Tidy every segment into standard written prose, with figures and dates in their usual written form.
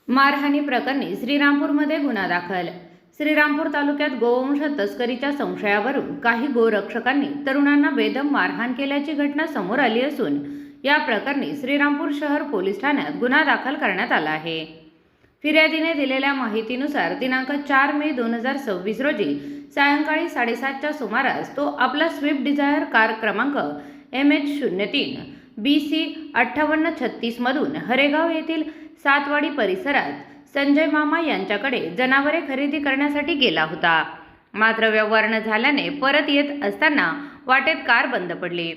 मारहाणी प्रकरणी श्रीरामपूरमध्ये गुन्हा दाखल। श्रीरामपूर तालुक्यात गोवंश तस्करीच्या संशयावरून काही गोरक्षकांनी तरुणांना बेदम मारहाण केल्याची घटना समोर आली असून या प्रकरणी श्रीरामपूर शहर पोलीस ठाण्यात गुन्हा दाखल करण्यात आला आहे। फिर्यादीने दिलेल्या माहितीनुसार दिनांक 4 मे 2026 रोजी सायंकाळी 7:30च्या सुमारास तो आपला स्विफ्ट डिझायर कार क्रमांक MH03 BC 5836 मधून हरेगाव येथील सातवाडी परिसरात संजय मामा यांच्याकडे जनावरे खरेदी करण्यासाठी गेला होता। मात्र व्यवहार न झाल्याने परत येत असताना वाटेत कार बंद पडली।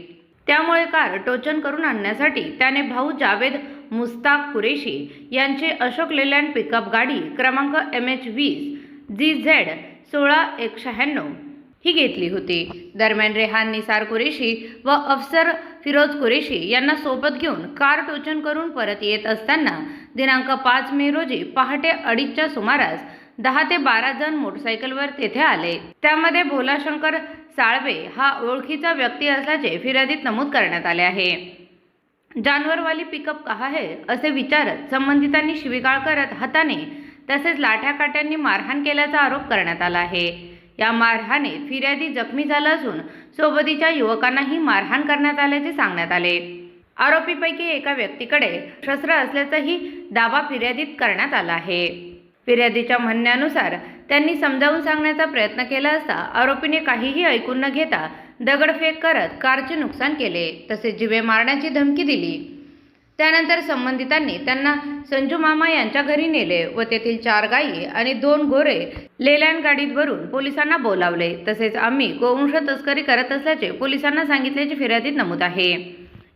त्यामुळे कार टोचन करून आणण्यासाठी त्याने भाऊ जावेद मुस्ताक कुरेशी यांची अशोक लेलँड पिकअप गाडी क्रमांक MH20 GZ 1691 ही घेतली होती। दरम्यान रेहान निसार कुरेशी व अफसर फिरोज कुरेशी यांना सोबत घेऊन कार टोचन करून परत येत असताना दिनांक 5 मे रोजी पहाटे 2:30च्या सुमारास 10 ते 12 जण मोटरसायकलवर तेथे आले। त्यामध्ये भोलाशंकर साळवे हा ओळखीचा व्यक्ती असल्याचे फिर्यादीत नमूद करण्यात आले आहे। जानवरवाली पिकअप कहा है असे विचारत संबंधितांनी शिवीगाळ करत हाताने तसेच लाठ्याकाठ्यांनी मारहाण केल्याचा आरोप करण्यात आला आहे। या मारहाणीत फिर्यादी जखमी झाला असून सोबतीच्या युवकांनाही मारहाण करण्यात आल्याचे सांगण्यात आले। आरोपीपैकी एका व्यक्तीकडे शस्त्र असल्याचाही दावा फिर्यादीत करण्यात आला आहे। फिर्यादीच्या म्हणण्यानुसार त्यांनी समजावून सांगण्याचा प्रयत्न केला असता आरोपीने काहीही ऐकून न घेता दगडफेक करत कारचे नुकसान केले तसेच जीवे मारण्याची धमकी दिली। त्यानंतर संबंधितांनी त्यांना संजू मामा यांच्या घरी नेले व तेथील 4 गायी आणि 2 गोरे लेलँड गाडीत भरून पोलिसांना बोलावले। तसेच आम्ही गोवंश तस्करी करत असल्याचे पोलिसांना सांगितल्याचे फिर्यादीत नमूद आहे।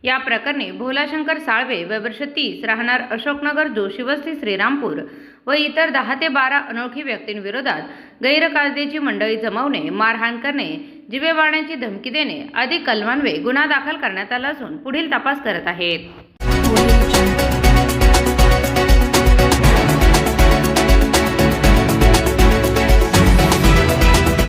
या प्रकरणी भोलाशंकर साळवे वय वर्ष 30 राहणार अशोकनगर जोशीवस्ती श्रीरामपूर व इतर 10 ते 12 अनोळखी व्यक्तींविरोधात गैरकायदेची मंडळी जमवणे, मारहाण करणे, जीवे मारण्याची धमकी देणे आदी कलमान्वये गुन्हा दाखल करण्यात आला असून पुढील तपास करत आहेत।